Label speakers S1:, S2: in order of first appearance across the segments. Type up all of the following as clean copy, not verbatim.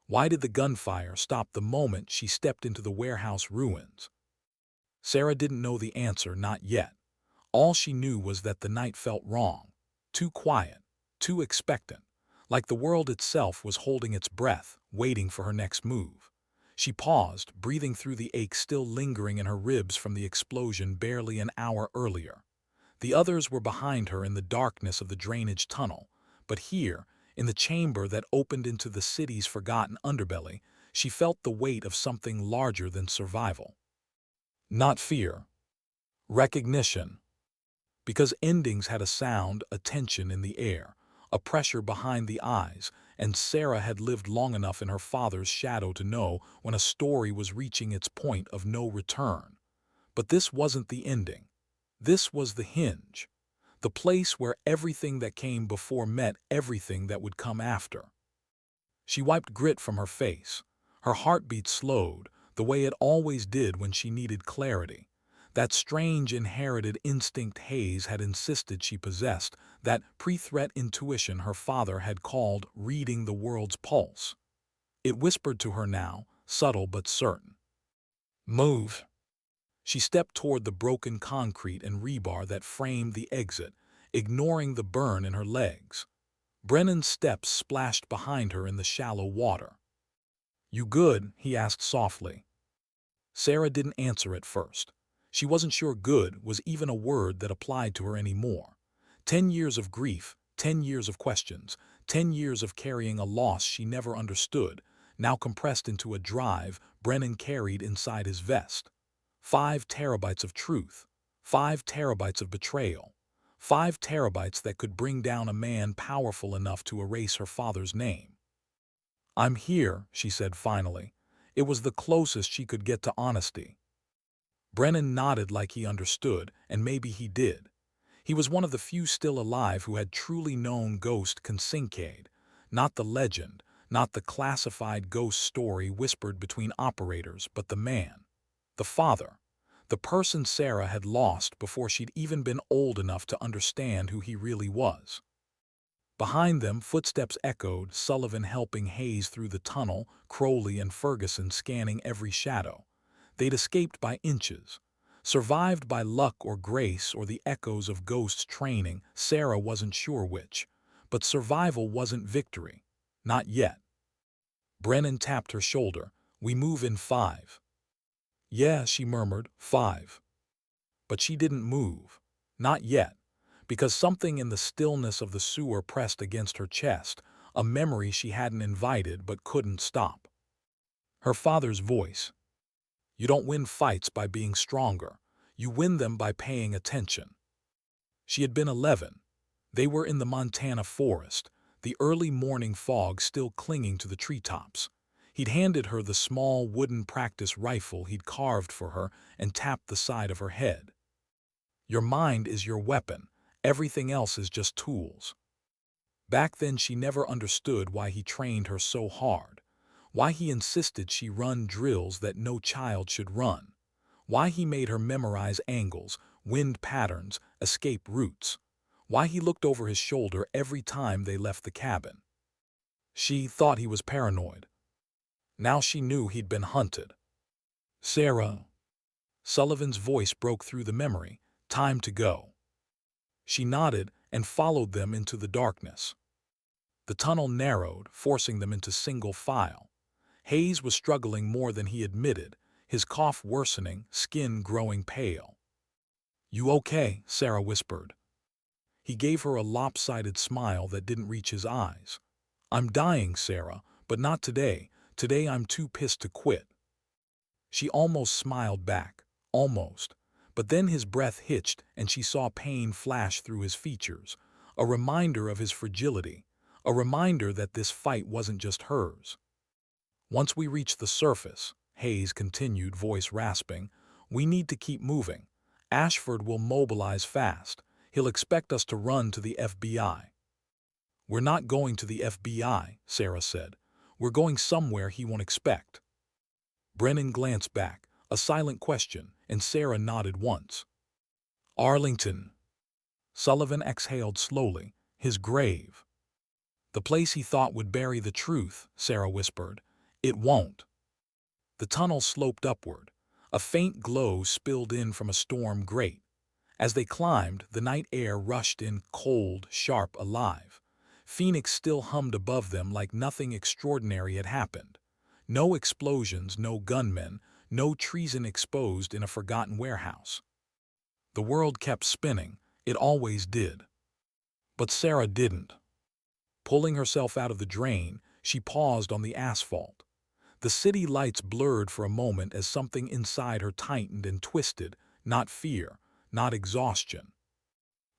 S1: Why did the gunfire stop the moment she stepped into the warehouse ruins? Sarah didn't know the answer, not yet. All she knew was that the night felt wrong. Too quiet, too expectant, like the world itself was holding its breath, waiting for her next move. She paused, breathing through the ache still lingering in her ribs from the explosion barely an hour earlier. The others were behind her in the darkness of the drainage tunnel, but here, in the chamber that opened into the city's forgotten underbelly, she felt the weight of something larger than survival. Not fear. Recognition. Because endings had a sound, a tension in the air, a pressure behind the eyes, and Sarah had lived long enough in her father's shadow to know when a story was reaching its point of no return. But this wasn't the ending. This was the hinge, the place where everything that came before met everything that would come after. She wiped grit from her face. Her heartbeat slowed, the way it always did when she needed clarity. That strange inherited instinct Hayes had insisted she possessed, that pre-threat intuition her father had called reading the world's pulse. It whispered to her now, subtle but certain. Move. She stepped toward the broken concrete and rebar that framed the exit, ignoring the burn in her legs. Brennan's steps splashed behind her in the shallow water. "You good?" he asked softly. Sarah didn't answer at first. She wasn't sure good was even a word that applied to her anymore. 10 years of grief, 10 years of questions, 10 years of carrying a loss she never understood, now compressed into a drive Brennan carried inside his vest. 5 terabytes of truth, 5 terabytes of betrayal, 5 terabytes that could bring down a man powerful enough to erase her father's name. "I'm here," she said finally. It was the closest she could get to honesty. Brennan nodded like he understood, and maybe he did. He was one of the few still alive who had truly known Ghost Kincaid, not the legend, not the classified ghost story whispered between operators, but the man, the father, the person Sarah had lost before she'd even been old enough to understand who he really was. Behind them, footsteps echoed, Sullivan helping Hayes through the tunnel, Crowley and Ferguson scanning every shadow. They'd escaped by inches. Survived by luck or grace or the echoes of Ghost's training, Sarah wasn't sure which. But survival wasn't victory. Not yet. Brennan tapped her shoulder. "We move in 5. "Yeah," she murmured, 5. But she didn't move. Not yet. Because something in the stillness of the sewer pressed against her chest, a memory she hadn't invited but couldn't stop. Her father's voice. "You don't win fights by being stronger. You win them by paying attention." She had been 11. They were in the Montana forest, the early morning fog still clinging to the treetops. He'd handed her the small wooden practice rifle he'd carved for her and tapped the side of her head. "Your mind is your weapon. Everything else is just tools." Back then she never understood why he trained her so hard. Why he insisted she run drills that no child should run. Why he made her memorize angles, wind patterns, escape routes. Why he looked over his shoulder every time they left the cabin. She thought he was paranoid. Now she knew he'd been hunted. "Sarah." Sullivan's voice broke through the memory. "Time to go." She nodded and followed them into the darkness. The tunnel narrowed, forcing them into single file. Hayes was struggling more than he admitted, his cough worsening, skin growing pale. "You okay?" Sarah whispered. He gave her a lopsided smile that didn't reach his eyes. "I'm dying, Sarah, but not today. Today I'm too pissed to quit." She almost smiled back. Almost. But then his breath hitched and she saw pain flash through his features, a reminder of his fragility, a reminder that this fight wasn't just hers. "Once we reach the surface," Hayes continued, voice rasping, "we need to keep moving. Ashford will mobilize fast. He'll expect us to run to the FBI." "We're not going to the FBI," Sarah said. "We're going somewhere he won't expect." Brennan glanced back, a silent question, and Sarah nodded once. "Arlington." Sullivan exhaled slowly. "His grave." "The place he thought would bury the truth," Sarah whispered. It won't. The tunnel sloped upward. A faint glow spilled in from a storm grate. As they climbed, the night air rushed in cold, sharp, alive. Phoenix still hummed above them like nothing extraordinary had happened. No explosions, no gunmen, no treason exposed in a forgotten warehouse. The world kept spinning. It always did. But Sarah didn't. Pulling herself out of the drain, she paused on the asphalt. The city lights blurred for a moment as something inside her tightened and twisted, not fear, not exhaustion.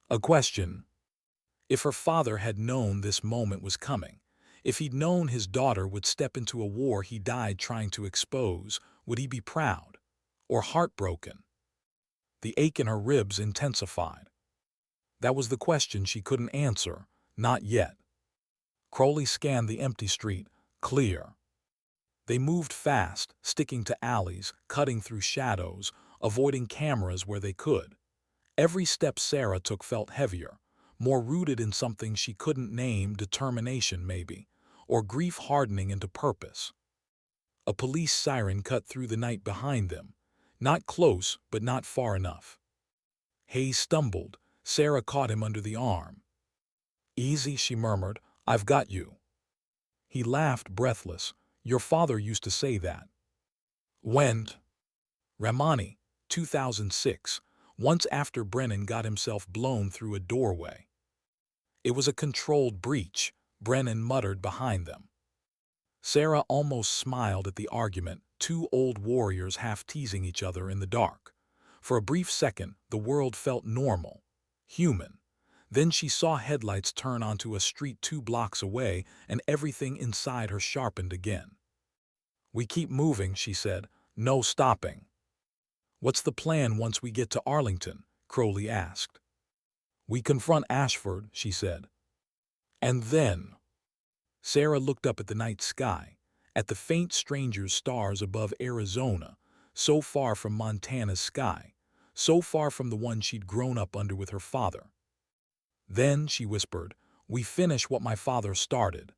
S1: A question. If her father had known this moment was coming, if he'd known his daughter would step into a war he died trying to expose, would he be proud? Or heartbroken? The ache in her ribs intensified. That was the question she couldn't answer, not yet. Crowley scanned the empty street. Clear. They moved fast, sticking to alleys, cutting through shadows, avoiding cameras where they could. Every step Sarah took felt heavier, more rooted in something she couldn't name, determination maybe, or grief hardening into purpose. A police siren cut through the night behind them. Not close, but not far enough. Hayes stumbled. Sarah caught him under the arm. "Easy," she murmured. "I've got you." He laughed, breathless. "Your father used to say that." When? Ramani, 2006, once after Brennan got himself blown through a doorway. It was a controlled breach, Brennan muttered behind them. Sarah almost smiled at the argument, two old warriors half teasing each other in the dark. For a brief second, the world felt normal, human. Then she saw headlights turn onto a street 2 blocks away, and everything inside her sharpened again. "We keep moving," she said. "No stopping." "What's the plan once we get to Arlington?" Crowley asked. "We confront Ashford," she said. "And then?" Sarah looked up at the night sky, at the faint stranger's stars above Arizona, so far from Montana's sky, so far from the one she'd grown up under with her father. "Then," she whispered, "we finish what my father started."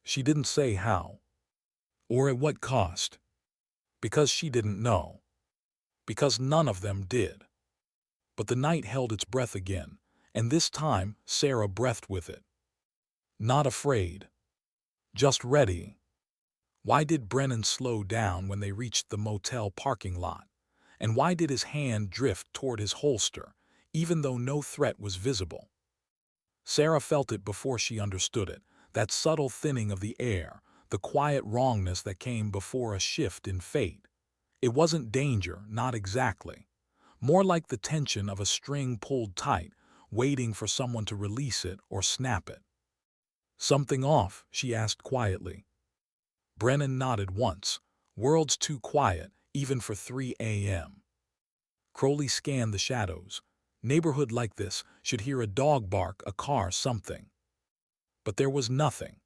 S1: She didn't say how. Or at what cost. Because she didn't know. Because none of them did. But the night held its breath again, and this time Sarah breathed with it. Not afraid. Just ready. Why did Brennan slow down when they reached the motel parking lot? And why did his hand drift toward his holster, even though no threat was visible? Sarah felt it before she understood it, that subtle thinning of the air, the quiet wrongness that came before a shift in fate. It wasn't danger, not exactly. More like the tension of a string pulled tight, waiting for someone to release it or snap it. "Something off?" she asked quietly. Brennan nodded once. "World's too quiet, even for 3 a.m. Crowley scanned the shadows. Neighborhood like this should hear a dog bark, a car, something. But there was nothing.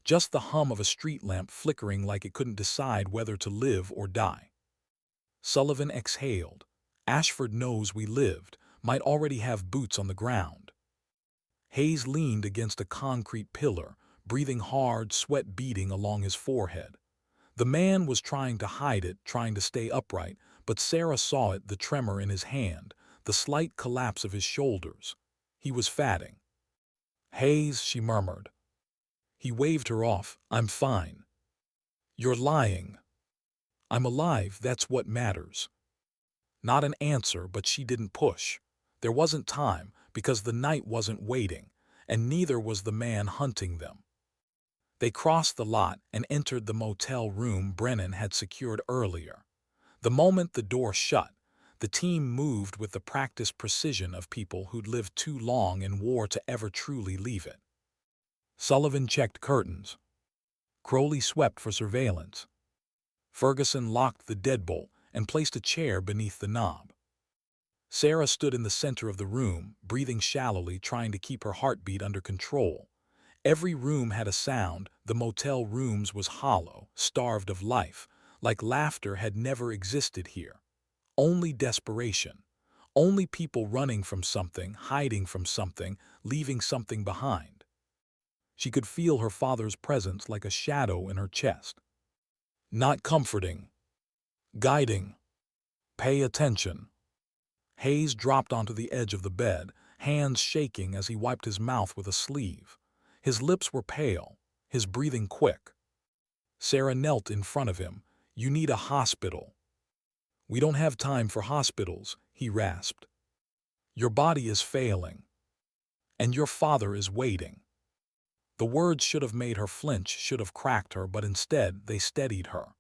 S1: Just the hum of a street lamp flickering like it couldn't decide whether to live or die. Sullivan exhaled. "Ashford knows we lived, might already have boots on the ground." Hayes leaned against a concrete pillar, breathing hard, sweat beading along his forehead. The man was trying to hide it, trying to stay upright, but Sarah saw it, the tremor in his hand, the slight collapse of his shoulders. He was fatting. "Hayes," she murmured. He waved her off. "I'm fine." "You're lying." "I'm alive, that's what matters." Not an answer, but she didn't push. There wasn't time, because the night wasn't waiting, and neither was the man hunting them. They crossed the lot and entered the motel room Brennan had secured earlier. The moment the door shut, the team moved with the practiced precision of people who'd lived too long in war to ever truly leave it. Sullivan checked curtains. Crowley swept for surveillance. Ferguson locked the deadbolt and placed a chair beneath the knob. Sarah stood in the center of the room, breathing shallowly, trying to keep her heartbeat under control. Every room had a sound. The motel rooms was hollow, starved of life, like laughter had never existed here. Only desperation. Only people running from something, hiding from something, leaving something behind. She could feel her father's presence like a shadow in her chest. Not comforting. Guiding. Pay attention. Hayes dropped onto the edge of the bed, hands shaking as he wiped his mouth with a sleeve. His lips were pale, his breathing quick. Sarah knelt in front of him. "You need a hospital." "We don't have time for hospitals," he rasped. "Your body is failing. And your father is waiting." The words should have made her flinch, should have cracked her, but instead they steadied her.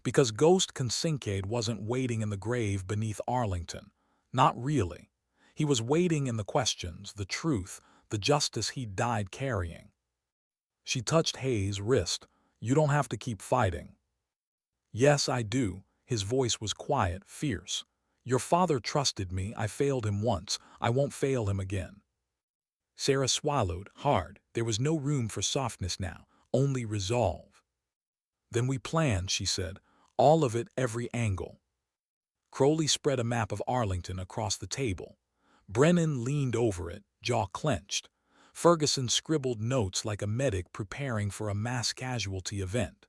S1: Because Ghost Kincaid wasn't waiting in the grave beneath Arlington. Not really. He was waiting in the questions, the truth, the justice he'd died carrying. She touched Hayes' wrist. "You don't have to keep fighting." "Yes, I do." His voice was quiet, fierce. "Your father trusted me. I failed him once. I won't fail him again." Sarah swallowed hard. There was no room for softness now, only resolve. "Then we plan," she said. "All of it, every angle." Crowley spread a map of Arlington across the table. Brennan leaned over it, jaw clenched. Ferguson scribbled notes like a medic preparing for a mass casualty event.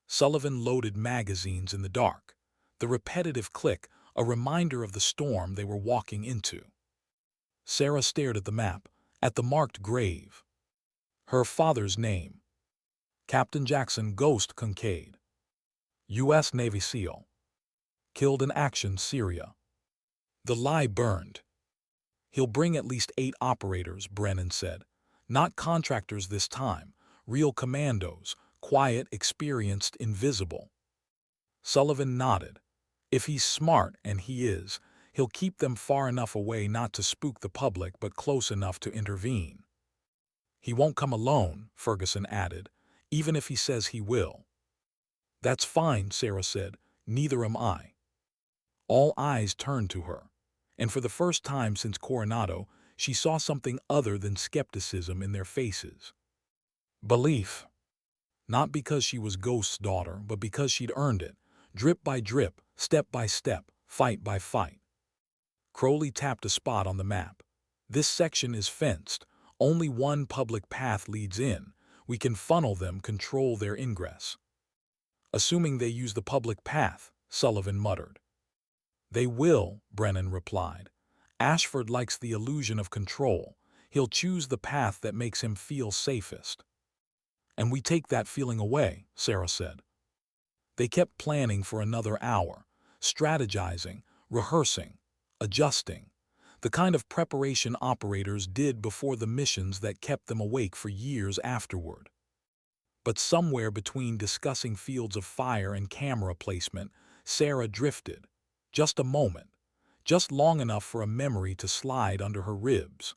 S1: Sullivan loaded magazines in the dark. The repetitive click, a reminder of the storm they were walking into. Sarah stared at the map, at the marked grave. Her father's name. Captain Jackson Ghost Kincaid. U.S. Navy SEAL. Killed in action, Syria. The lie burned. "He'll bring at least 8 operators," Brennan said. "Not contractors this time, real commandos, quiet, experienced, invisible." Sullivan nodded. "If he's smart, and he is, he'll keep them far enough away not to spook the public but close enough to intervene." "He won't come alone," Ferguson added, "even if he says he will." "That's fine," Sarah said. "Neither am I." All eyes turned to her, and for the first time since Coronado, she saw something other than skepticism in their faces. Belief. Not because she was Ghost's daughter, but because she'd earned it, drip by drip, step by step, fight by fight. Crowley tapped a spot on the map. "This section is fenced. Only one public path leads in. We can funnel them, control their ingress." "Assuming they use the public path," Sullivan muttered. "They will," Brennan replied. "Ashford likes the illusion of control. He'll choose the path that makes him feel safest." "And we take that feeling away," Sarah said. They kept planning for another hour, strategizing, rehearsing, adjusting, the kind of preparation operators did before the missions that kept them awake for years afterward. But somewhere between discussing fields of fire and camera placement, Sarah drifted. Just a moment, just long enough for a memory to slide under her ribs.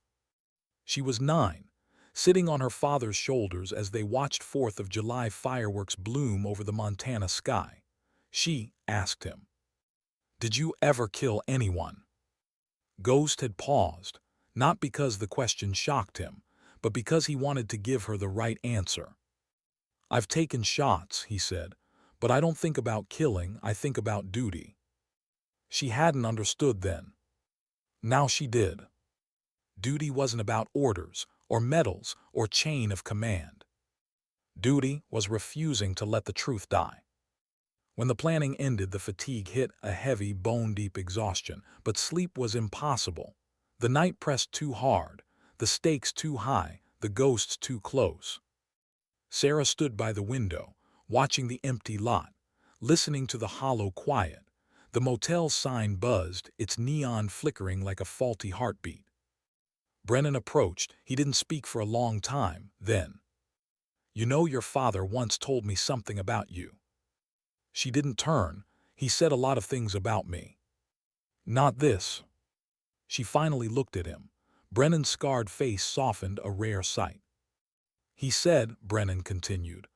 S1: She was 9, sitting on her father's shoulders as they watched 4th of July fireworks bloom over the Montana sky. She asked him, "Did you ever kill anyone?" Ghost had paused, not because the question shocked him, but because he wanted to give her the right answer. "I've taken shots," he said, "but I don't think about killing, I think about duty." She hadn't understood then. Now she did. Duty wasn't about orders, or medals, or chain of command. Duty was refusing to let the truth die. When the planning ended, the fatigue hit, a heavy, bone-deep exhaustion, but sleep was impossible. The night pressed too hard, the stakes too high, the ghosts too close. Sarah stood by the window, watching the empty lot, listening to the hollow quiet. The motel sign buzzed, its neon flickering like a faulty heartbeat. Brennan approached. He didn't speak for a long time, then. "You know, your father once told me something about you." She didn't turn. "He said a lot of things about me." "Not this." She finally looked at him. Brennan's scarred face softened, a rare sight. "He said," Brennan continued,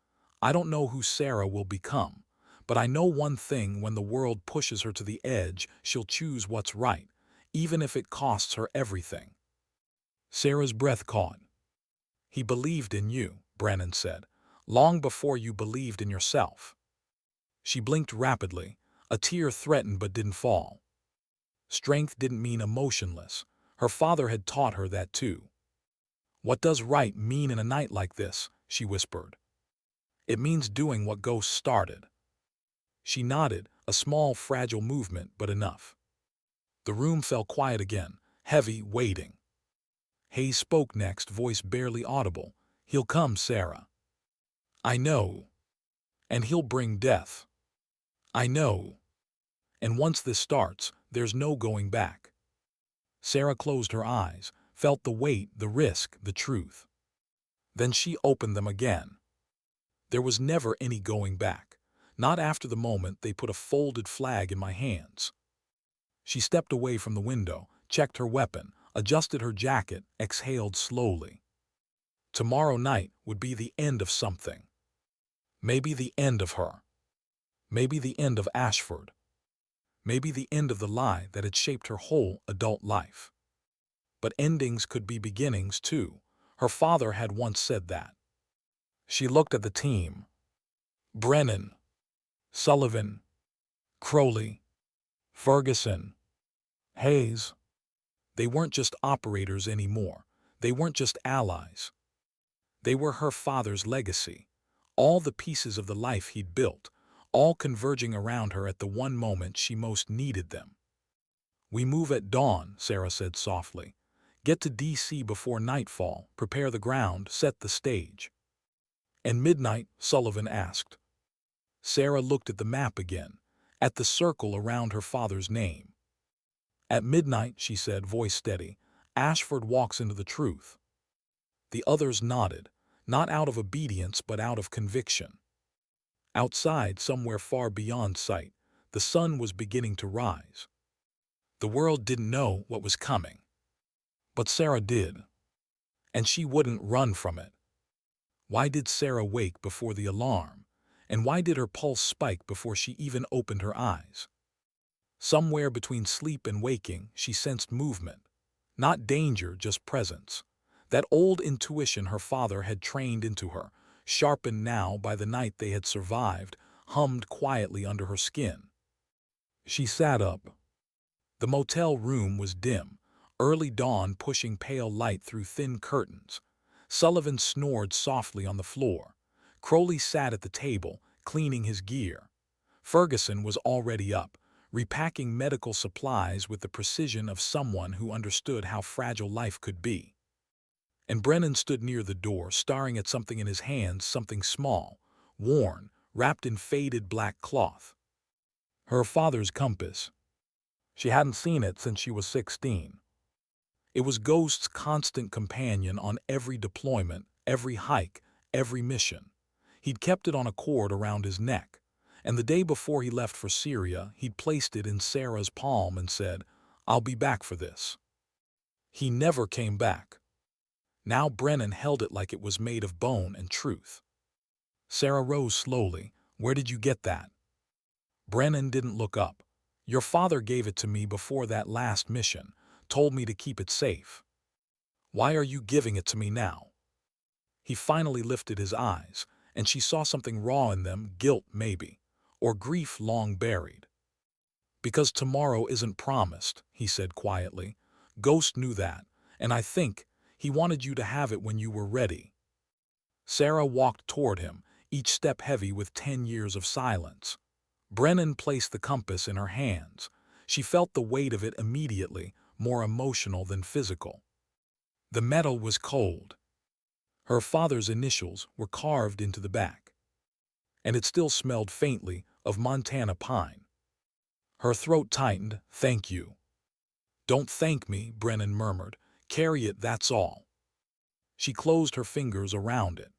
S1: "I don't know who Sarah will become, but I know one thing: when the world pushes her to the edge, she'll choose what's right, even if it costs her everything." Sarah's breath caught. "He believed in you," Brennan said, "long before you believed in yourself." She blinked rapidly. A tear threatened but didn't fall. Strength didn't mean emotionless. Her father had taught her that too. "What does right mean in a night like this?" she whispered. "It means doing what Ghost started." She nodded, a small, fragile movement, but enough. The room fell quiet again, heavy, waiting. Hayes spoke next, voice barely audible. "He'll come, Sarah. I know. And he'll bring death. I know. And once this starts, there's no going back." Sarah closed her eyes, felt the weight, the risk, the truth. Then she opened them again. There was never any going back, not after the moment they put a folded flag in my hands. She stepped away from the window, checked her weapon, adjusted her jacket, exhaled slowly. Tomorrow night would be the end of something. Maybe the end of her. Maybe the end of Ashford. Maybe the end of the lie that had shaped her whole adult life. But endings could be beginnings, too. Her father had once said that. She looked at the team. Brennan, Sullivan, Crowley, Ferguson, Hayes. They weren't just operators anymore. They weren't just allies. They were her father's legacy. All the pieces of the life he'd built, all converging around her at the one moment she most needed them. "We move at dawn," Sarah said softly. "Get to D.C. before nightfall, prepare the ground, set the stage." "And midnight?" Sullivan asked. Sarah looked at the map again, at the circle around her father's name. "At midnight," she said, voice steady, "Ashford walks into the truth." The others nodded, not out of obedience but out of conviction. Outside, somewhere far beyond sight, the sun was beginning to rise. The world didn't know what was coming. But Sarah did. And she wouldn't run from it. Why did Sarah wake before the alarm? And why did her pulse spike before she even opened her eyes? Somewhere between sleep and waking, she sensed movement. Not danger, just presence. That old intuition her father had trained into her, sharpened now by the night they had survived, hummed quietly under her skin. She sat up. The motel room was dim, early dawn pushing pale light through thin curtains. Sullivan snored softly on the floor. Crowley sat at the table, cleaning his gear. Ferguson was already up, repacking medical supplies with the precision of someone who understood how fragile life could be. And Brennan stood near the door, staring at something in his hands, something small, worn, wrapped in faded black cloth. Her father's compass. She hadn't seen it since she was 16. It was Ghost's constant companion on every deployment, every hike, every mission. He'd kept it on a cord around his neck, and the day before he left for Syria, he'd placed it in Sarah's palm and said, "I'll be back for this." He never came back. Now Brennan held it like it was made of bone and truth. Sarah rose slowly. "Where did you get that?" Brennan didn't look up. "Your father gave it to me before that last mission, told me to keep it safe." "Why are you giving it to me now?" He finally lifted his eyes, and she saw something raw in them, guilt maybe, or grief long buried. "Because tomorrow isn't promised," he said quietly. "Ghost knew that, and I think he wanted you to have it when you were ready." Sarah walked toward him, each step heavy with 10 years of silence. Brennan placed the compass in her hands. She felt the weight of it immediately, more emotional than physical. The metal was cold. Her father's initials were carved into the back. And it still smelled faintly of Montana pine. Her throat tightened. "Thank you." "Don't thank me," Brennan murmured. "Carry it, that's all." She closed her fingers around it.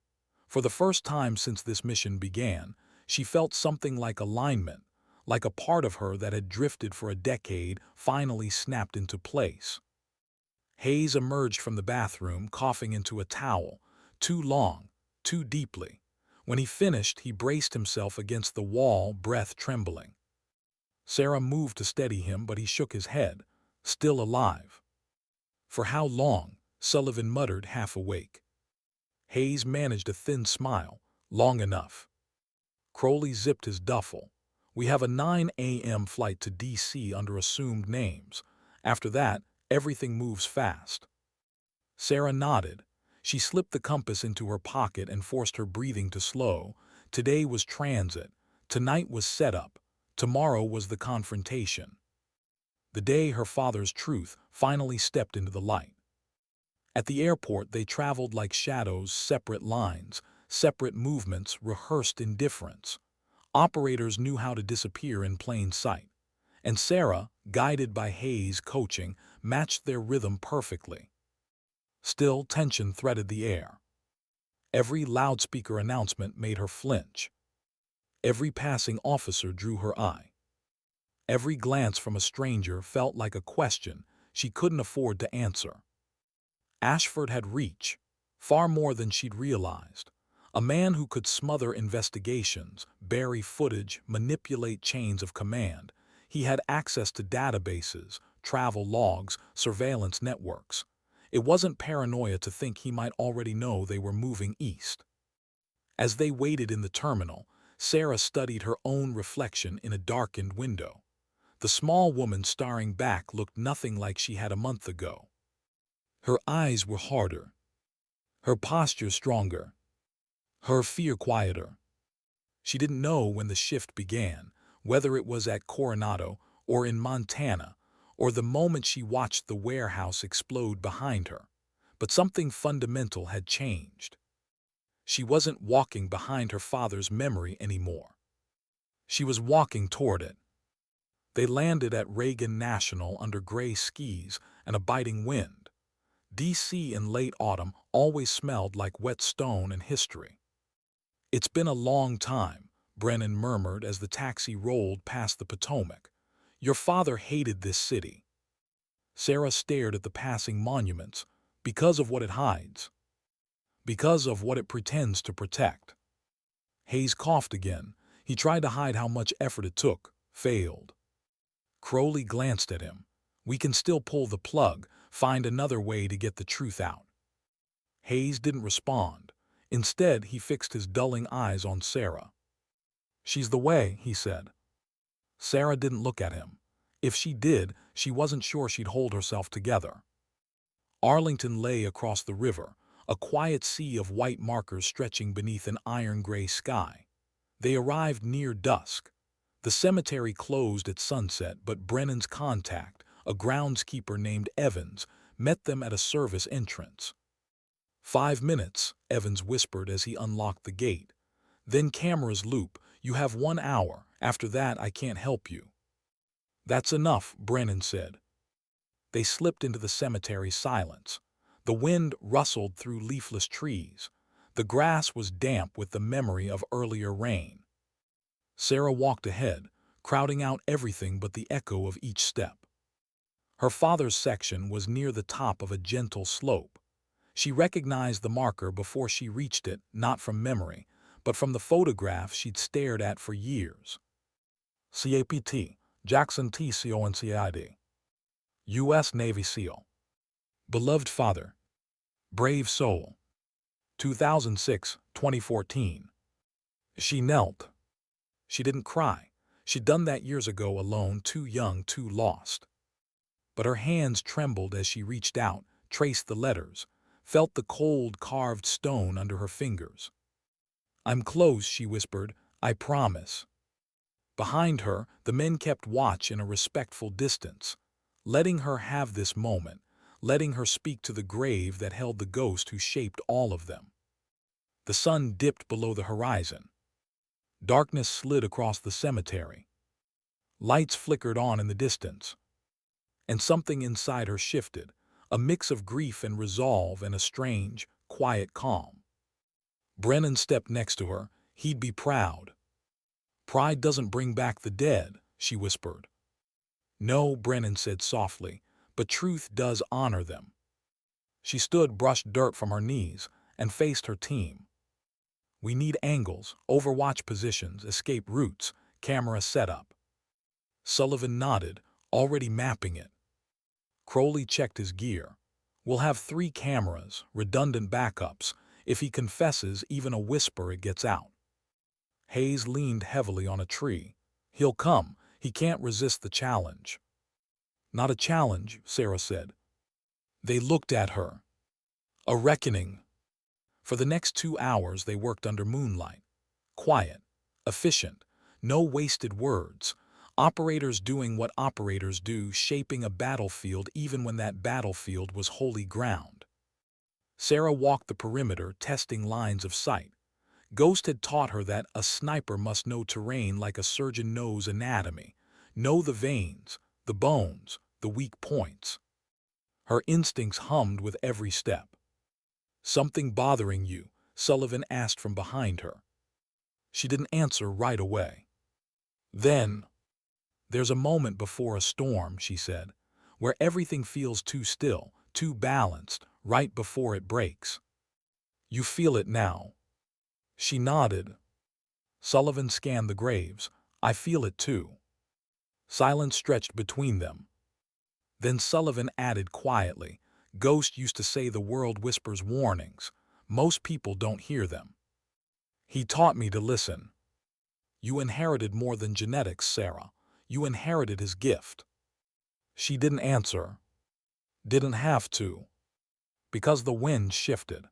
S1: For the first time since this mission began, she felt something like alignment, like a part of her that had drifted for a decade finally snapped into place. Hayes emerged from the bathroom, coughing into a towel, too long, too deeply. When he finished, he braced himself against the wall, breath trembling. Sarah moved to steady him, but he shook his head, still alive. "For how long?" Sullivan muttered, half awake. Hayes managed a thin smile. "Long enough." Crowley zipped his duffel. "We have a 9 a.m. flight to D.C. under assumed names. After that, everything moves fast." Sarah nodded. She slipped the compass into her pocket and forced her breathing to slow. Today was transit. Tonight was setup. Tomorrow was the confrontation, the day her father's truth finally stepped into the light. At the airport, they traveled like shadows, separate lines, separate movements, rehearsed indifference. Operators knew how to disappear in plain sight, and Sarah, guided by Hayes' coaching, matched their rhythm perfectly. Still, tension threaded the air. Every loudspeaker announcement made her flinch. Every passing officer drew her eye. Every glance from a stranger felt like a question she couldn't afford to answer. Ashford had reach, far more than she'd realized. A man who could smother investigations, bury footage, manipulate chains of command. He had access to databases, travel logs, surveillance networks. It wasn't paranoia to think he might already know they were moving east. As they waited in the terminal, Sarah studied her own reflection in a darkened window. The small woman staring back looked nothing like she had a month ago. Her eyes were harder, her posture stronger, her fear quieter. She didn't know when the shift began, whether it was at Coronado or in Montana, or the moment she watched the warehouse explode behind her. But something fundamental had changed. She wasn't walking behind her father's memory anymore. She was walking toward it. They landed at Reagan National under gray skies and a biting wind. D.C. in late autumn always smelled like wet stone and history. "It's been a long time," Brennan murmured as the taxi rolled past the Potomac. "Your father hated this city." Sarah stared at the passing monuments, because of what it hides, because of what it pretends to protect. Hayes coughed again. He tried to hide how much effort it took, failed. Crowley glanced at him. "We can still pull the plug, find another way to get the truth out." Hayes didn't respond. Instead, he fixed his dulling eyes on Sarah. "She's the way," he said. Sarah didn't look at him. If she did, she wasn't sure she'd hold herself together. Arlington lay across the river, a quiet sea of white markers stretching beneath an iron-gray sky. They arrived near dusk. The cemetery closed at sunset, but Brennan's contact, a groundskeeper named Evans, met them at a service entrance. "5 minutes," Evans whispered as he unlocked the gate. "Then cameras loop. You have 1 hour. After that, I can't help you." "That's enough," Brennan said. They slipped into the cemetery silence. The wind rustled through leafless trees. The grass was damp with the memory of earlier rain. Sarah walked ahead, crowding out everything but the echo of each step. Her father's section was near the top of a gentle slope. She recognized the marker before she reached it, not from memory, but from the photograph she'd stared at for years. CAPT, Jackson T. CONCID. U.S. Navy SEAL. Beloved father. Brave soul. 2006-2014. She knelt. She didn't cry. She'd done that years ago alone, too young, too lost. But her hands trembled as she reached out, traced the letters, felt the cold carved stone under her fingers. "I'm close," she whispered. "I promise." Behind her, the men kept watch in a respectful distance, letting her have this moment, letting her speak to the grave that held the ghost who shaped all of them. The sun dipped below the horizon. Darkness slid across the cemetery. Lights flickered on in the distance. And something inside her shifted, a mix of grief and resolve and a strange, quiet calm. Brennan stepped next to her. He'd be proud. "Pride doesn't bring back the dead," she whispered. "No," Brennan said softly, "but truth does honor them." She stood, brushed dirt from her knees, and faced her team. "We need angles, overwatch positions, escape routes, camera setup." Sullivan nodded, already mapping it. Crowley checked his gear. "We'll have 3 cameras, redundant backups. If he confesses even a whisper, it gets out." Hayes leaned heavily on a tree. "He'll come. He can't resist the challenge." "Not a challenge," Sarah said. They looked at her. A reckoning. For the next 2 hours they worked under moonlight. Quiet. Efficient. No wasted words. Operators doing what operators do, shaping a battlefield even when that battlefield was holy ground. Sarah walked the perimeter, testing lines of sight. Ghost had taught her that a sniper must know terrain like a surgeon knows anatomy, know the veins, the bones, the weak points. Her instincts hummed with every step. "Something bothering you?" Sullivan asked from behind her. She didn't answer right away. Then, "There's a moment before a storm," she said, "where everything feels too still, too balanced, right before it breaks. You feel it now." She nodded. Sullivan scanned the graves. "I feel it too." Silence stretched between them. Then Sullivan added quietly, "Ghost used to say the world whispers warnings. Most people don't hear them. He taught me to listen." "You inherited more than genetics, Sarah. You inherited his gift." She didn't answer. Didn't have to. Because the wind shifted.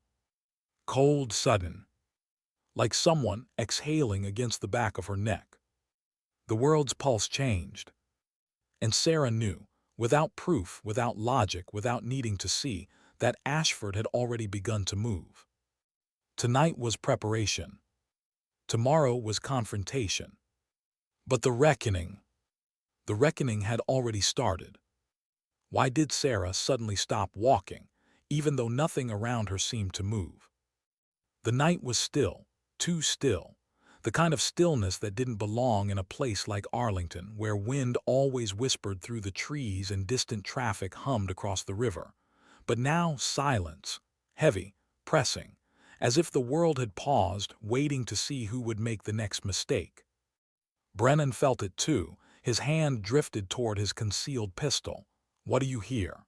S1: Cold, sudden. Like someone exhaling against the back of her neck. The world's pulse changed. And Sarah knew, without proof, without logic, without needing to see, that Ashford had already begun to move. Tonight was preparation. Tomorrow was confrontation. But the reckoning had already started. Why did Sarah suddenly stop walking, even though nothing around her seemed to move? The night was still, too still, the kind of stillness that didn't belong in a place like Arlington, where wind always whispered through the trees and distant traffic hummed across the river. But now silence, heavy, pressing, as if the world had paused, waiting to see who would make the next mistake. Brennan felt it too. His hand drifted toward his concealed pistol. "What do you hear?"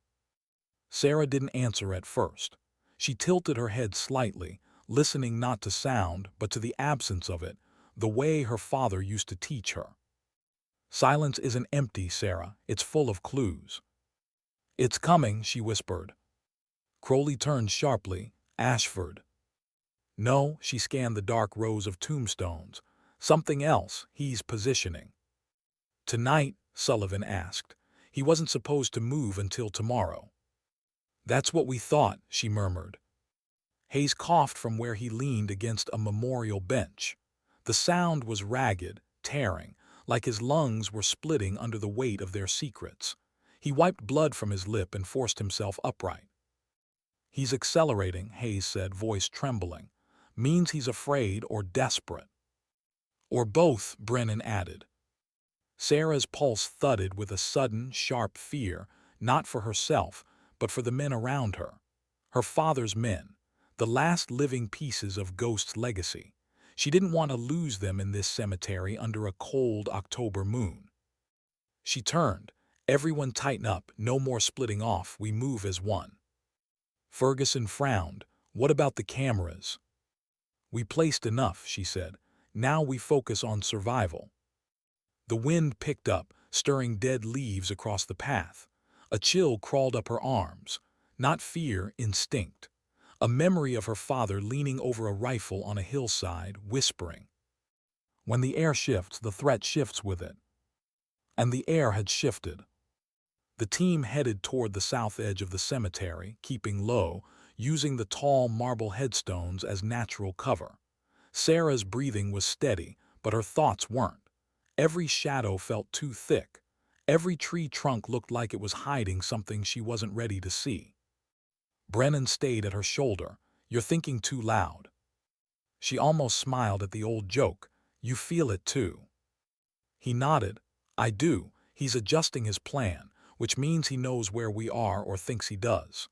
S1: Sarah didn't answer at first. She tilted her head slightly, listening not to sound, but to the absence of it, the way her father used to teach her. "Silence isn't empty, Sarah. It's full of clues." "It's coming," she whispered. Crowley turned sharply. "Ashford." "No," she scanned the dark rows of tombstones. "Something else. He's positioning." "Tonight?" Sullivan asked. "He wasn't supposed to move until tomorrow." "That's what we thought," she murmured. Hayes coughed from where he leaned against a memorial bench. The sound was ragged, tearing, like his lungs were splitting under the weight of their secrets. He wiped blood from his lip and forced himself upright. "He's accelerating," Hayes said, voice trembling. "Means he's afraid or desperate." "Or both," Brennan added. Sarah's pulse thudded with a sudden, sharp fear, not for herself, but for the men around her. Her father's men, the last living pieces of Ghost's legacy. She didn't want to lose them in this cemetery under a cold October moon. She turned. "Everyone tighten up, no more splitting off, we move as one." Ferguson frowned. "What about the cameras?" "We placed enough," she said. "Now we focus on survival." The wind picked up, stirring dead leaves across the path. A chill crawled up her arms. Not fear, instinct. A memory of her father leaning over a rifle on a hillside, whispering. When the air shifts, the threat shifts with it. And the air had shifted. The team headed toward the south edge of the cemetery, keeping low, using the tall marble headstones as natural cover. Sarah's breathing was steady, but her thoughts weren't. Every shadow felt too thick. Every tree trunk looked like it was hiding something she wasn't ready to see. Brennan stayed at her shoulder. "You're thinking too loud." She almost smiled at the old joke. "You feel it too." He nodded. "I do. He's adjusting his plan, which means he knows where we are or thinks he does.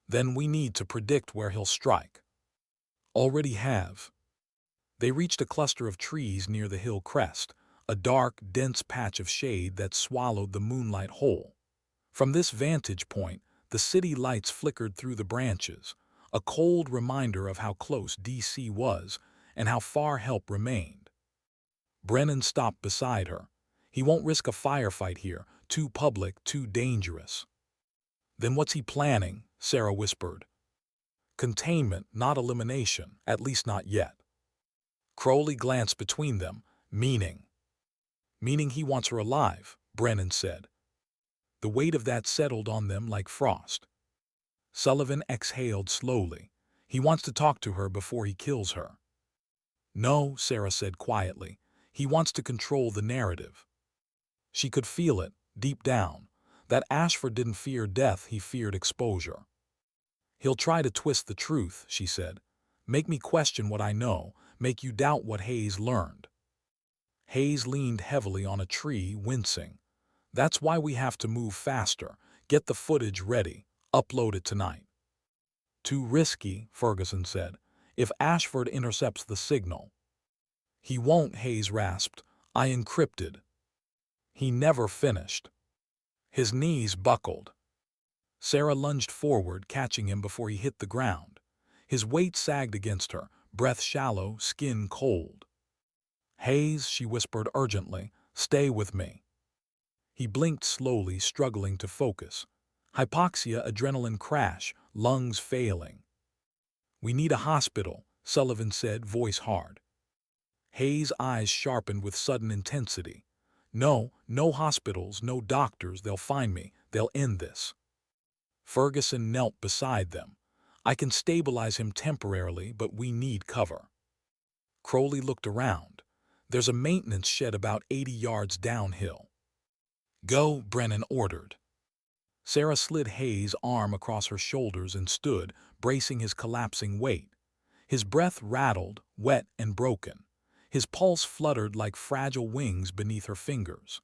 S1: Then we need to predict where he'll strike." "Already have." They reached a cluster of trees near the hill crest, a dark, dense patch of shade that swallowed the moonlight whole. From this vantage point, the city lights flickered through the branches, a cold reminder of how close DC was and how far help remained. Brennan stopped beside her. "He won't risk a firefight here, too public, too dangerous." "Then what's he planning?" Sarah whispered. "Containment, not elimination, at least not yet." Crowley glanced between them, meaning. Meaning he wants her alive, Brennan said. The weight of that settled on them like frost. Sullivan exhaled slowly. He wants to talk to her before he kills her. No, Sarah said quietly. He wants to control the narrative. She could feel it, deep down, that Ashford didn't fear death, he feared exposure. He'll try to twist the truth, she said. Make me question what I know, make you doubt what Hayes learned. Hayes leaned heavily on a tree, wincing. That's why we have to move faster, get the footage ready, upload it tonight. Too risky, Ferguson said, if Ashford intercepts the signal. He won't, Hayes rasped. I encrypted. He never finished. His knees buckled. Sarah lunged forward, catching him before he hit the ground. His weight sagged against her, breath shallow, skin cold. Hayes, she whispered urgently, stay with me. He blinked slowly, struggling to focus. Hypoxia, adrenaline crash, lungs failing. We need a hospital, Sullivan said, voice hard. Hayes' eyes sharpened with sudden intensity. No, no hospitals, no doctors, they'll find me, they'll end this. Ferguson knelt beside them. I can stabilize him temporarily, but we need cover. Crowley looked around. There's a maintenance shed about 80 yards downhill. Go, Brennan ordered. Sarah slid Hayes' arm across her shoulders and stood, bracing his collapsing weight. His breath rattled, wet and broken. His pulse fluttered like fragile wings beneath her fingers.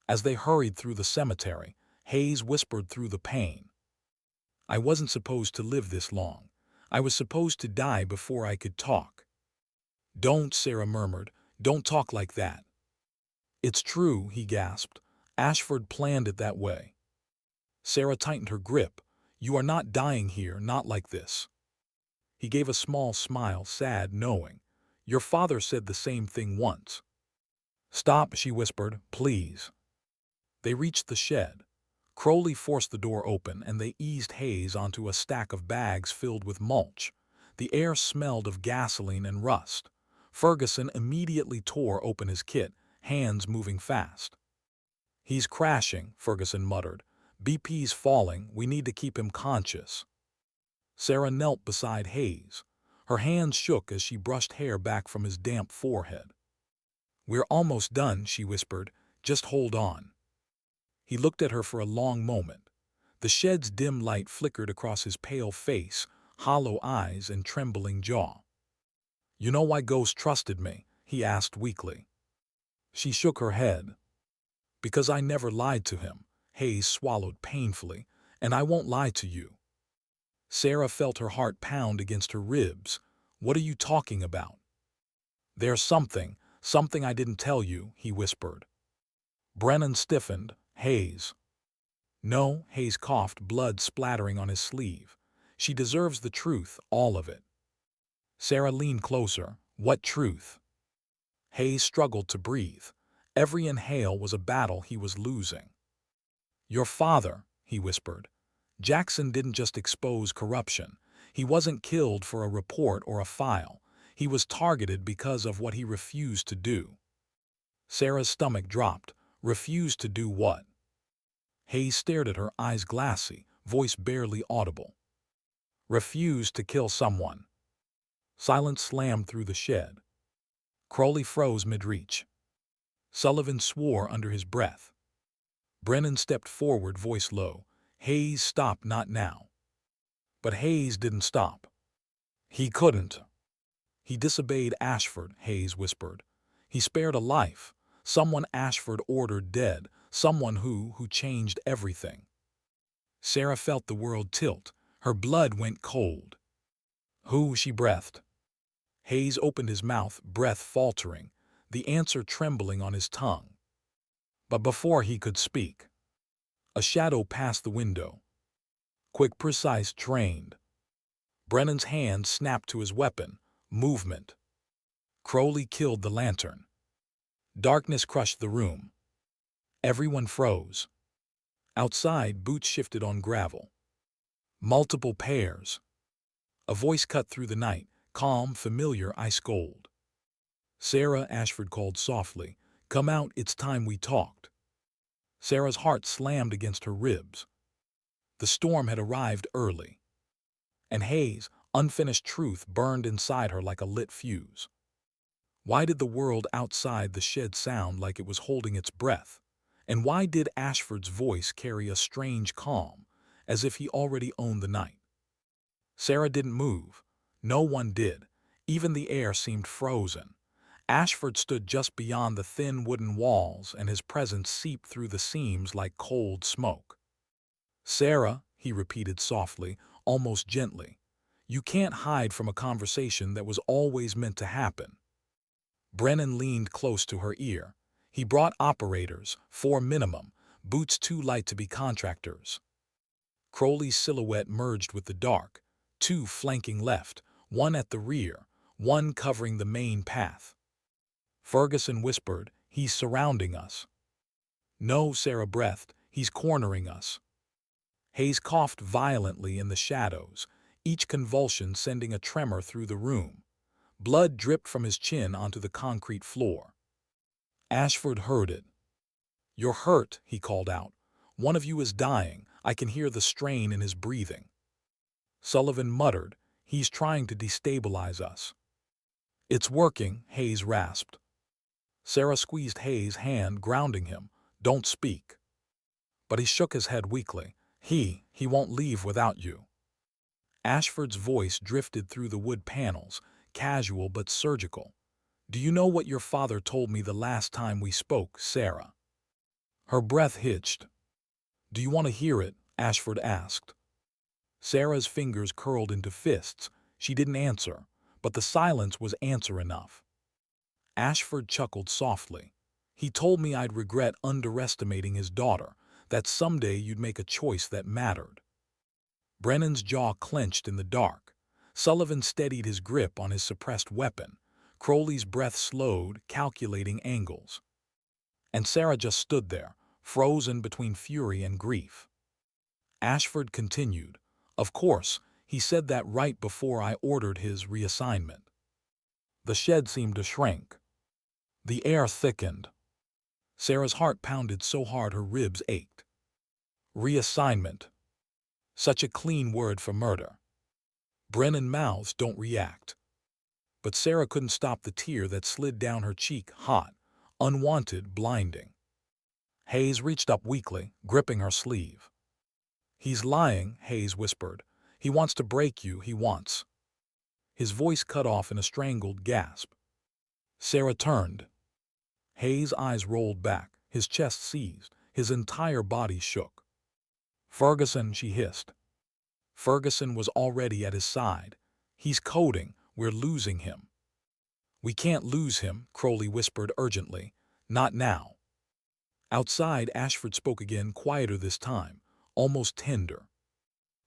S1: As they hurried through the cemetery, Hayes whispered through the pain. I wasn't supposed to live this long. I was supposed to die before I could talk. Don't, Sarah murmured. Don't talk like that. It's true, he gasped. Ashford planned it that way. Sarah tightened her grip. You are not dying here, not like this. He gave a small smile, sad, knowing. Your father said the same thing once. Stop, she whispered, please. They reached the shed. Crowley forced the door open and they eased Hayes onto a stack of bags filled with mulch. The air smelled of gasoline and rust. Ferguson immediately tore open his kit, hands moving fast. He's crashing, Ferguson muttered. BP's falling, we need to keep him conscious. Sarah knelt beside Hayes. Her hands shook as she brushed hair back from his damp forehead. We're almost done, she whispered. Just hold on. He looked at her for a long moment. The shed's dim light flickered across his pale face, hollow eyes and trembling jaw. You know why Ghost trusted me? He asked weakly. She shook her head. Because I never lied to him, Hayes swallowed painfully, and I won't lie to you. Sarah felt her heart pound against her ribs. What are you talking about? There's something I didn't tell you, he whispered. Brennan stiffened. Hayes. No, Hayes coughed, blood splattering on his sleeve. She deserves the truth, all of it. Sarah leaned closer. What truth? Hayes struggled to breathe. Every inhale was a battle he was losing. Your father, he whispered. Jackson didn't just expose corruption. He wasn't killed for a report or a file. He was targeted because of what he refused to do. Sarah's stomach dropped. Refused to do what? Hayes stared at her, eyes glassy, voice barely audible. Refused to kill someone. Silence slammed through the shed. Crowley froze mid-reach. Sullivan swore under his breath. Brennan stepped forward, voice low. Hayes, stop, not now. But Hayes didn't stop. He couldn't. He disobeyed Ashford, Hayes whispered. He spared a life. Someone Ashford ordered dead. Someone who changed everything. Sarah felt the world tilt. Her blood went cold. Who, she breathed. Hayes opened his mouth, breath faltering, the answer trembling on his tongue. But before he could speak, a shadow passed the window. Quick, precise, trained. Brennan's hand snapped to his weapon. Movement. Crowley killed the lantern. Darkness crushed the room. Everyone froze. Outside, boots shifted on gravel. Multiple pairs. A voice cut through the night, calm, familiar, ice cold. Sarah, Ashford called softly. Come out, it's time we talked. Sarah's heart slammed against her ribs. The storm had arrived early, and Hayes' unfinished truth burned inside her like a lit fuse. Why did the world outside the shed sound like it was holding its breath? And why did Ashford's voice carry a strange calm, as if he already owned the night? Sarah didn't move. No one did. Even the air seemed frozen. Ashford stood just beyond the thin wooden walls, and his presence seeped through the seams like cold smoke. "Sarah," he repeated softly, almost gently, "you can't hide from a conversation that was always meant to happen." Brennan leaned close to her ear. He brought operators, 4 minimum, boots too light to be contractors. Crowley's silhouette merged with the dark, 2 flanking left, 1 at the rear, 1 covering the main path. Ferguson whispered, "He's surrounding us." "No," Sarah breathed, "he's cornering us." Hayes coughed violently in the shadows, each convulsion sending a tremor through the room. Blood dripped from his chin onto the concrete floor. Ashford heard it. "You're hurt," he called out. "One of you is dying. I can hear the strain in his breathing." Sullivan muttered, "He's trying to destabilize us." "It's working," Hayes rasped. Sarah squeezed Hayes' hand, grounding him. "Don't speak." But he shook his head weakly. He won't leave without you." Ashford's voice drifted through the wood panels, casual but surgical. "Do you know what your father told me the last time we spoke, Sarah?" Her breath hitched. "Do you want to hear it?" Ashford asked. Sarah's fingers curled into fists. She didn't answer, but the silence was answer enough. Ashford chuckled softly. "He told me I'd regret underestimating his daughter, that someday you'd make a choice that mattered." Brennan's jaw clenched in the dark. Sullivan steadied his grip on his suppressed weapon. Crowley's breath slowed, calculating angles. And Sarah just stood there, frozen between fury and grief. Ashford continued, "Of course, he said that right before I ordered his reassignment." The shed seemed to shrink. The air thickened. Sarah's heart pounded so hard her ribs ached. Reassignment. Such a clean word for murder. Brennan mouths don't react. But Sarah couldn't stop the tear that slid down her cheek, hot, unwanted, blinding. Hayes reached up weakly, gripping her sleeve. "He's lying," Hayes whispered. "He wants to break you, he wants." His voice cut off in a strangled gasp. Sarah turned. Hayes' eyes rolled back, his chest seized, his entire body shook. "Ferguson," she hissed. Ferguson was already at his side. "He's coding. We're losing him." "We can't lose him," Crowley whispered urgently. "Not now." Outside, Ashford spoke again, quieter this time, almost tender.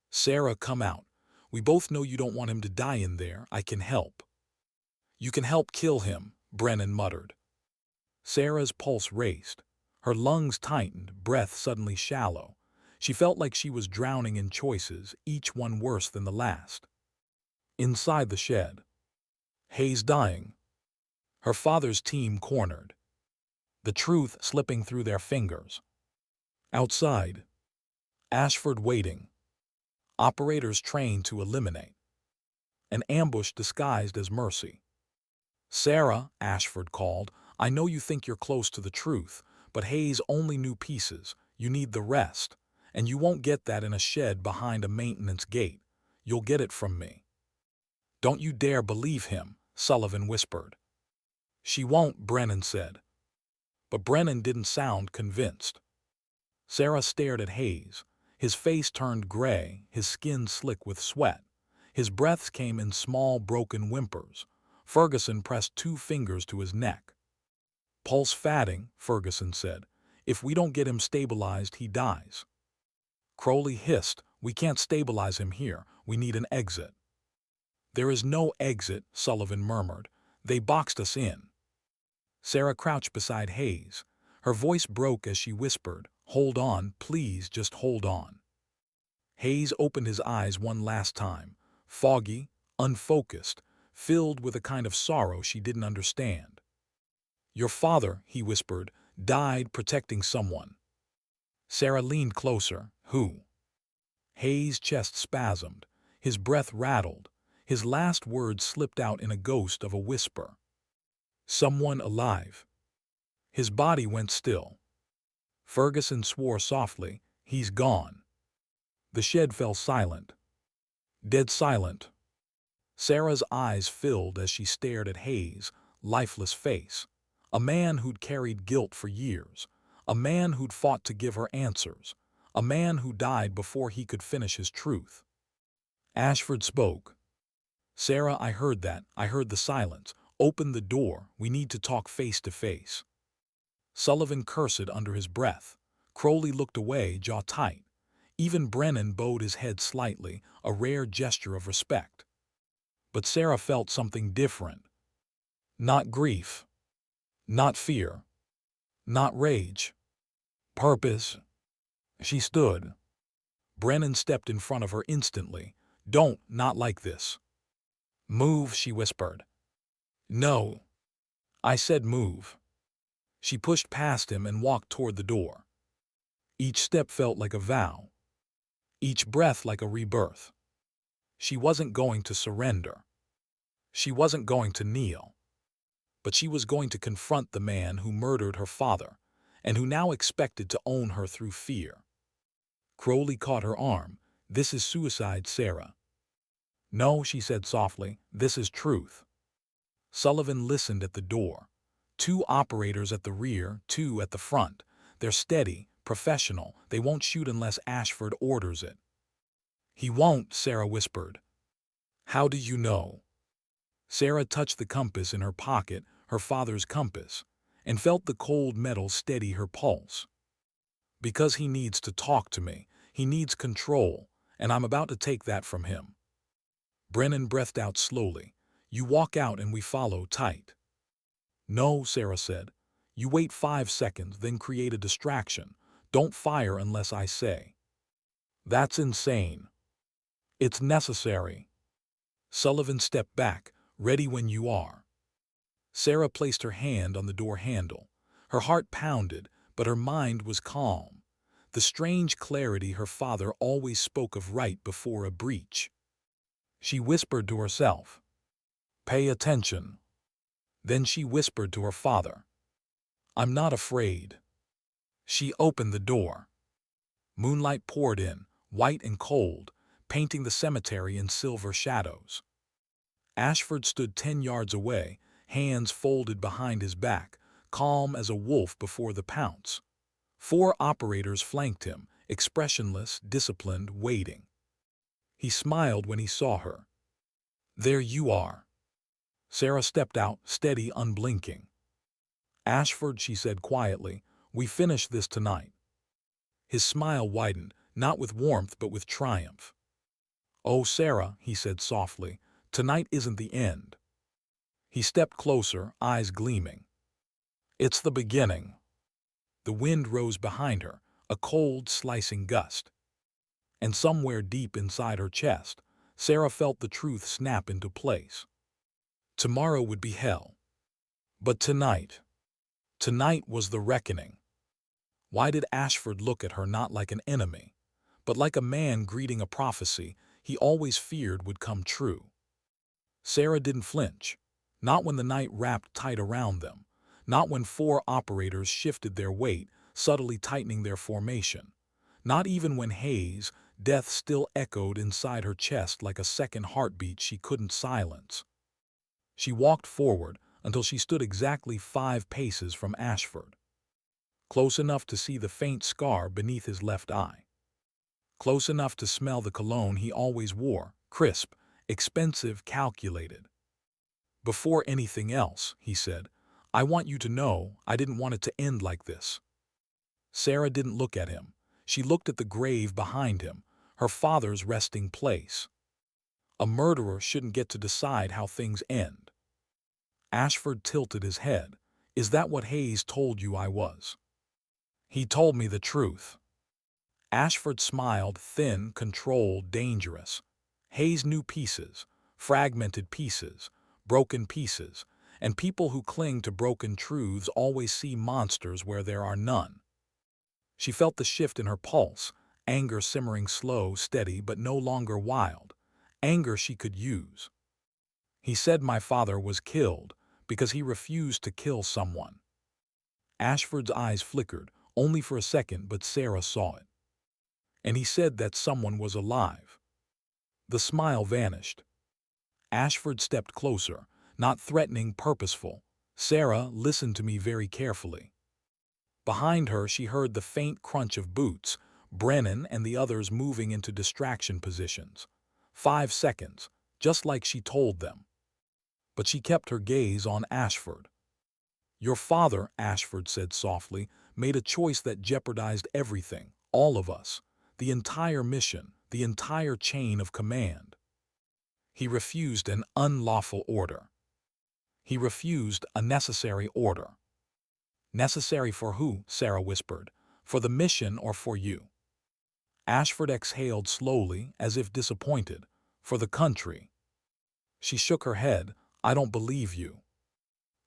S1: "Sarah, come out. We both know you don't want him to die in there. I can help." "You can help kill him," Brennan muttered. Sarah's pulse raced. Her lungs tightened, breath suddenly shallow. She felt like she was drowning in choices, each one worse than the last. Inside the shed. Hayes dying. Her father's team cornered. The truth slipping through their fingers. Outside. Ashford waiting. Operators trained to eliminate. An ambush disguised as mercy. "Sarah," Ashford called, "I know you think you're close to the truth, but Hayes only knew pieces. You need the rest. And you won't get that in a shed behind a maintenance gate. You'll get it from me." "Don't you dare believe him," Sullivan whispered. "She won't," Brennan said. But Brennan didn't sound convinced. Sarah stared at Hayes. His face turned gray, his skin slick with sweat. His breaths came in small, broken whimpers. Ferguson pressed 2 fingers to his neck. "Pulse fatting," Ferguson said. "If we don't get him stabilized, he dies." Crowley hissed, "We can't stabilize him here. We need an exit." "There is no exit," Sullivan murmured. "They boxed us in." Sarah crouched beside Hayes. Her voice broke as she whispered, "Hold on, please, just hold on." Hayes opened his eyes one last time, foggy, unfocused, filled with a kind of sorrow she didn't understand. Your father, he whispered, died protecting someone. Sarah leaned closer. Who? Hayes' chest spasmed. His breath rattled. His last words slipped out in a ghost of a whisper. Someone alive. His body went still. Ferguson swore softly. He's gone. The shed fell silent. Dead silent. Sarah's eyes filled as she stared at Hayes' lifeless face. A man who'd carried guilt for years. A man who'd fought to give her answers. A man who died before he could finish his truth. Ashford spoke. Sarah, I heard that. I heard the silence. Open the door. We need to talk face to face. Sullivan cursed under his breath. Crowley looked away, jaw tight. Even Brennan bowed his head slightly, a rare gesture of respect. But Sarah felt something different. Not grief. Not fear. Not rage. Purpose. She stood. Brennan stepped in front of her instantly. Don't, not like this. Move, she whispered. No. I said move. She pushed past him and walked toward the door. Each step felt like a vow. Each breath like a rebirth. She wasn't going to surrender. She wasn't going to kneel. But she was going to confront the man who murdered her father, and who now expected to own her through fear. Crowley caught her arm. This is suicide, Sarah. No, she said softly, this is truth. Sullivan listened at the door. 2 operators at the rear, 2 at the front. They're steady, professional. They won't shoot unless Ashford orders it. He won't, Sarah whispered. How do you know? Sarah touched the compass in her pocket, her father's compass, and felt the cold metal steady her pulse. Because he needs to talk to me. He needs control, and I'm about to take that from him. Brennan breathed out slowly. You walk out and we follow tight. No, Sarah said. You wait 5 seconds, then create a distraction. Don't fire unless I say. That's insane. It's necessary. Sullivan stepped back. Ready when you are. Sarah placed her hand on the door handle. Her heart pounded, but her mind was calm. The strange clarity her father always spoke of right before a breach. She whispered to herself, "Pay attention." Then she whispered to her father, "I'm not afraid." She opened the door. Moonlight poured in, white and cold, painting the cemetery in silver shadows. Ashford stood 10 yards away, hands folded behind his back, calm as a wolf before the pounce. 4 operators flanked him, expressionless, disciplined, waiting. He smiled when he saw her. There you are. Sarah stepped out, steady, unblinking. Ashford, she said quietly, we finish this tonight. His smile widened, not with warmth but with triumph. Oh, Sarah, he said softly, tonight isn't the end. He stepped closer, eyes gleaming. It's the beginning. The wind rose behind her, a cold, slicing gust. And somewhere deep inside her chest, Sarah felt the truth snap into place. Tomorrow would be hell. But tonight was the reckoning. Why did Ashford look at her not like an enemy, but like a man greeting a prophecy he always feared would come true? Sarah didn't flinch, not when the night wrapped tight around them, not when 4 operators shifted their weight, subtly tightening their formation, not even when Hayes' death still echoed inside her chest like a second heartbeat she couldn't silence. She walked forward until she stood exactly 5 paces from Ashford, close enough to see the faint scar beneath his left eye, close enough to smell the cologne he always wore, crisp, expensive, calculated. Before anything else, he said, I want you to know I didn't want it to end like this. Sarah didn't look at him. She looked at the grave behind him, her father's resting place. A murderer shouldn't get to decide how things end. Ashford tilted his head. Is that what Hayes told you I was? He told me the truth. Ashford smiled, thin, controlled, dangerous. Hayes knew pieces, fragmented pieces, broken pieces, And people who cling to broken truths always see monsters where there are none. She felt the shift in her pulse, anger simmering slow, steady, but no longer wild. Anger she could use. He said my father was killed because he refused to kill someone. Ashford's eyes flickered, only for a second, but Sarah saw it. And he said that someone was alive. The smile vanished. Ashford stepped closer, not threatening, purposeful. Sarah listened to me very carefully. Behind her she heard the faint crunch of boots, Brennan and the others moving into distraction positions. 5 seconds, just like she told them. But she kept her gaze on Ashford. Your father, Ashford said softly, made a choice that jeopardized everything, all of us, the entire mission, the entire chain of command. He refused an unlawful order. He refused a necessary order. Necessary for who? Sarah whispered. For the mission or for you? Ashford exhaled slowly, as if disappointed. For the country. She shook her head. I don't believe you.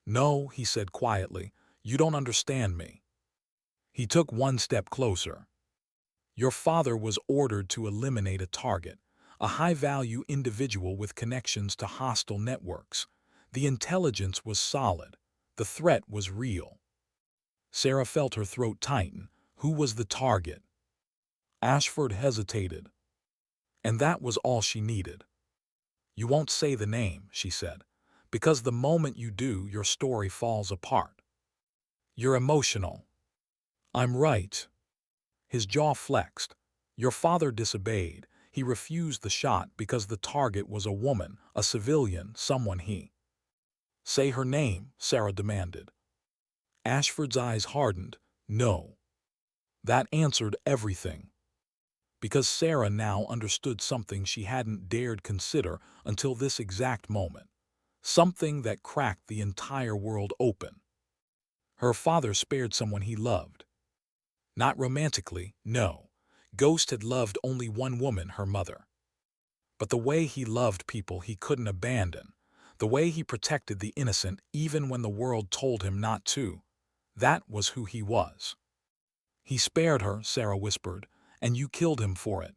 S1: No, he said quietly, you don't understand me. He took one step closer. Your father was ordered to eliminate a target, a high-value individual with connections to hostile networks. The intelligence was solid. The threat was real. Sarah felt her throat tighten. Who was the target? Ashford hesitated. And that was all she needed. You won't say the name, she said, because the moment you do, your story falls apart. You're emotional. I'm right. His jaw flexed. Your father disobeyed. He refused the shot because the target was a woman, a civilian, someone he. Say her name, Sarah demanded. Ashford's eyes hardened. No. That answered everything. Because Sarah now understood something she hadn't dared consider until this exact moment. Something that cracked the entire world open. Her father spared someone he loved. Not romantically, no. Ghost had loved only one woman, her mother. But the way he loved people he couldn't abandon, the way he protected the innocent even when the world told him not to, that was who he was. He spared her, Sarah whispered, and you killed him for it.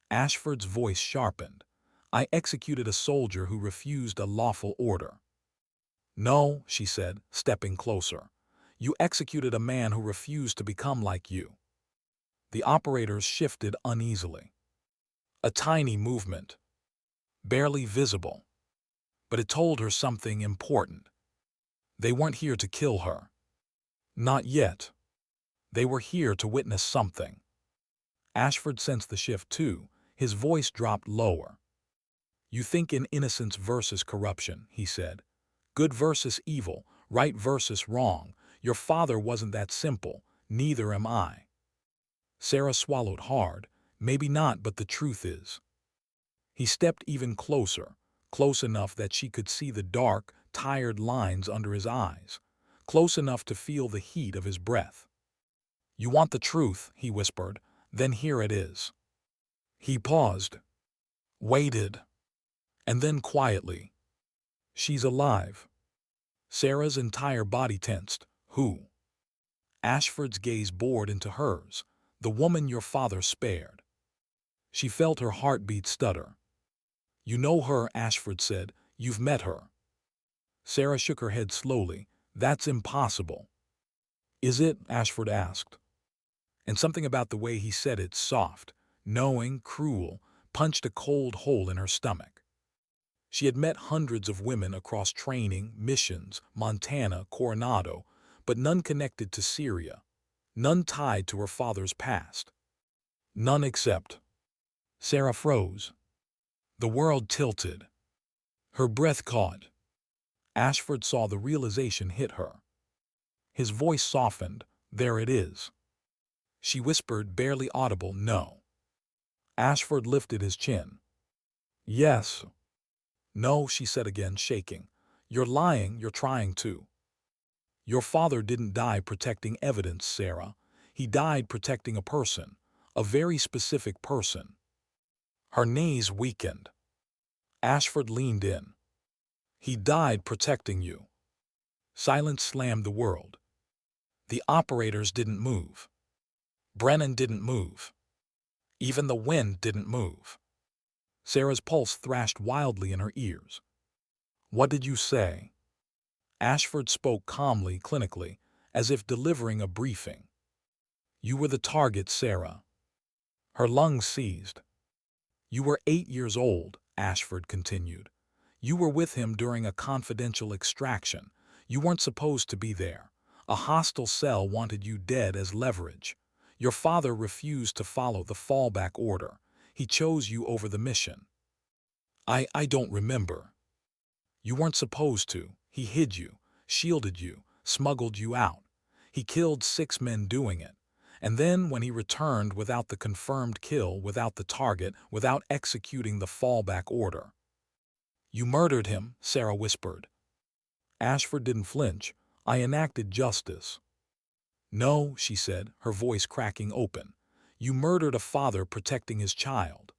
S1: Ashford's voice sharpened. I executed a soldier who refused a lawful order. No, she said, stepping closer. You executed a man who refused to become like you. The operators shifted uneasily. A tiny movement. Barely visible. But it told her something important. They weren't here to kill her. Not yet. They were here to witness something. Ashford sensed the shift too. His voice dropped lower. You think in innocence versus corruption, he said. Good versus evil, right versus wrong. Your father wasn't that simple. Neither am I. Sarah swallowed hard. Maybe not, but the truth is. He stepped even closer, close enough that she could see the dark, tired lines under his eyes, close enough to feel the heat of his breath. You want the truth, he whispered, then here it is. He paused, waited, and then quietly. She's alive. Sarah's entire body tensed. Who? Ashford's gaze bored into hers. The woman your father spared. She felt her heartbeat stutter. You know her, Ashford said. You've met her. Sarah shook her head slowly. That's impossible. Is it? Ashford asked. And something about the way he said it, soft, knowing, cruel, punched a cold hole in her stomach. She had met hundreds of women across training, missions, Montana, Coronado, but none connected to Syria, none tied to her father's past. None except. Sarah froze. The world tilted. Her breath caught. Ashford saw the realization hit her. His voice softened. There it is. She whispered, barely audible, no. Ashford lifted his chin. Yes. No, she said again, shaking. You're lying, you're trying to. Your father didn't die protecting evidence, Sarah. He died protecting a person, a very specific person. Her knees weakened. Ashford leaned in. He died protecting you. Silence slammed the world. The operators didn't move. Brennan didn't move. Even the wind didn't move. Sarah's pulse thrashed wildly in her ears. What did you say? Ashford spoke calmly, clinically, as if delivering a briefing. You were the target, Sarah. Her lungs seized. You were 8 years old, Ashford continued. You were with him during a confidential extraction. You weren't supposed to be there. A hostile cell wanted you dead as leverage. Your father refused to follow the fallback order. He chose you over the mission. I don't remember. You weren't supposed to. He hid you, shielded you, smuggled you out. He killed 6 men doing it. And then when he returned without the confirmed kill, without the target, without executing the fallback order. You murdered him, Sarah whispered. Ashford didn't flinch. I enacted justice. No, she said, her voice cracking open. You murdered a father protecting his child.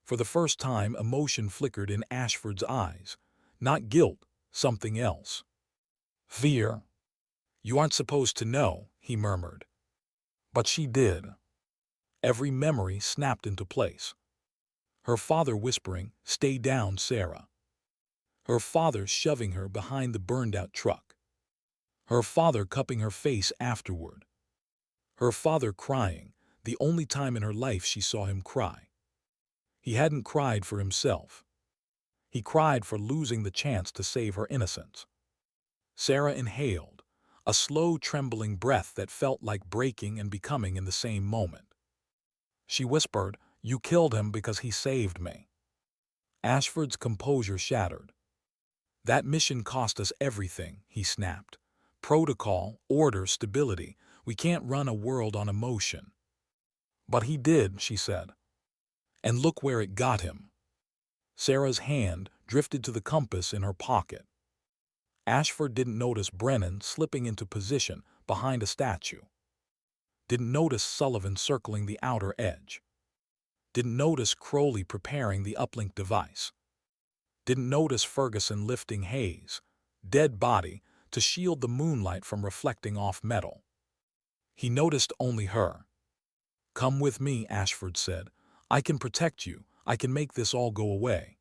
S1: For the first time, emotion flickered in Ashford's eyes. Not guilt, something else. Fear. You aren't supposed to know, he murmured. But she did. Every memory snapped into place. Her father whispering, "Stay down, Sarah." Her father shoving her behind the burned-out truck. Her father cupping her face afterward. Her father crying, the only time in her life she saw him cry. He hadn't cried for himself. He cried for losing the chance to save her innocence. Sarah inhaled, a slow, trembling breath that felt like breaking and becoming in the same moment. She whispered, "You killed him because he saved me." Ashford's composure shattered. That mission cost us everything, he snapped. Protocol, order, stability. We can't run a world on emotion. But he did, she said. And look where it got him. Sarah's hand drifted to the compass in her pocket. Ashford didn't notice Brennan slipping into position behind a statue. Didn't notice Sullivan circling the outer edge. Didn't notice Crowley preparing the uplink device. Didn't notice Ferguson lifting Hayes' dead body to shield the moonlight from reflecting off metal. He noticed only her. Come with me, Ashford said. I can protect you. I can make this all go away.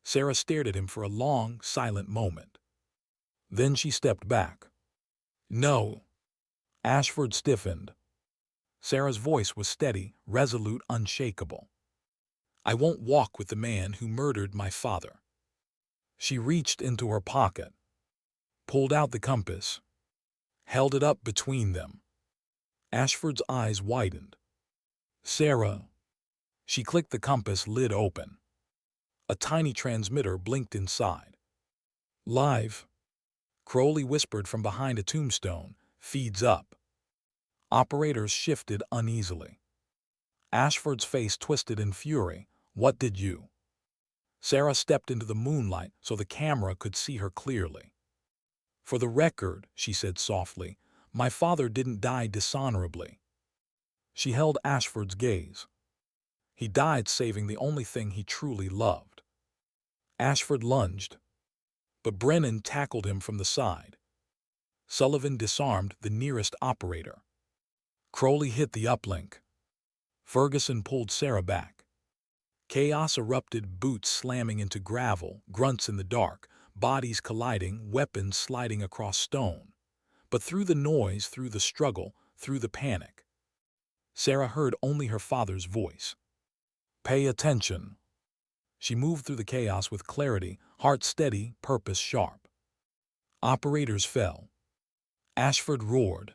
S1: Sarah stared at him for a long, silent moment. Then she stepped back. No. Ashford stiffened. Sarah's voice was steady, resolute, unshakable. I won't walk with the man who murdered my father. She reached into her pocket, pulled out the compass, held it up between them. Ashford's eyes widened. Sarah. She clicked the compass lid open. A tiny transmitter blinked inside. Live. Crowley whispered from behind a tombstone, feeds up. Operators shifted uneasily. Ashford's face twisted in fury. What did you? Sarah stepped into the moonlight so the camera could see her clearly. For the record, she said softly, my father didn't die dishonorably. She held Ashford's gaze. He died saving the only thing he truly loved. Ashford lunged, but Brennan tackled him from the side. Sullivan disarmed the nearest operator. Crowley hit the uplink. Ferguson pulled Sarah back. Chaos erupted, boots slamming into gravel, grunts in the dark, bodies colliding, weapons sliding across stone. But through the noise, through the struggle, through the panic, Sarah heard only her father's voice. Pay attention. She moved through the chaos with clarity, heart steady, purpose sharp. Operators fell. Ashford roared.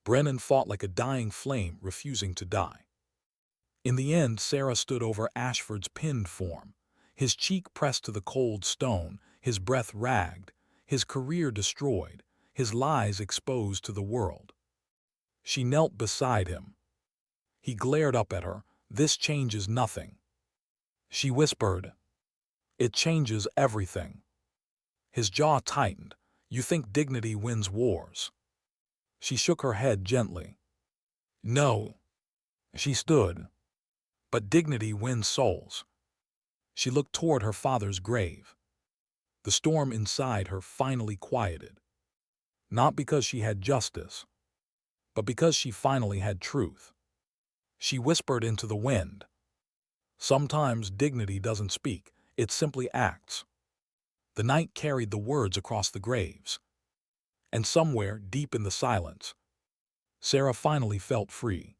S1: Brennan fought like a dying flame, refusing to die. In the end, Sarah stood over Ashford's pinned form, his cheek pressed to the cold stone, his breath ragged, his career destroyed, his lies exposed to the world. She knelt beside him. He glared up at her. This changes nothing. She whispered, It changes everything. His jaw tightened. You think dignity wins wars? She shook her head gently. No. She stood. But dignity wins souls. She looked toward her father's grave. The storm inside her finally quieted. Not because she had justice, but because she finally had truth. She whispered into the wind. Sometimes dignity doesn't speak, it simply acts. The night carried the words across the graves. And somewhere, deep in the silence, Sarah finally felt free.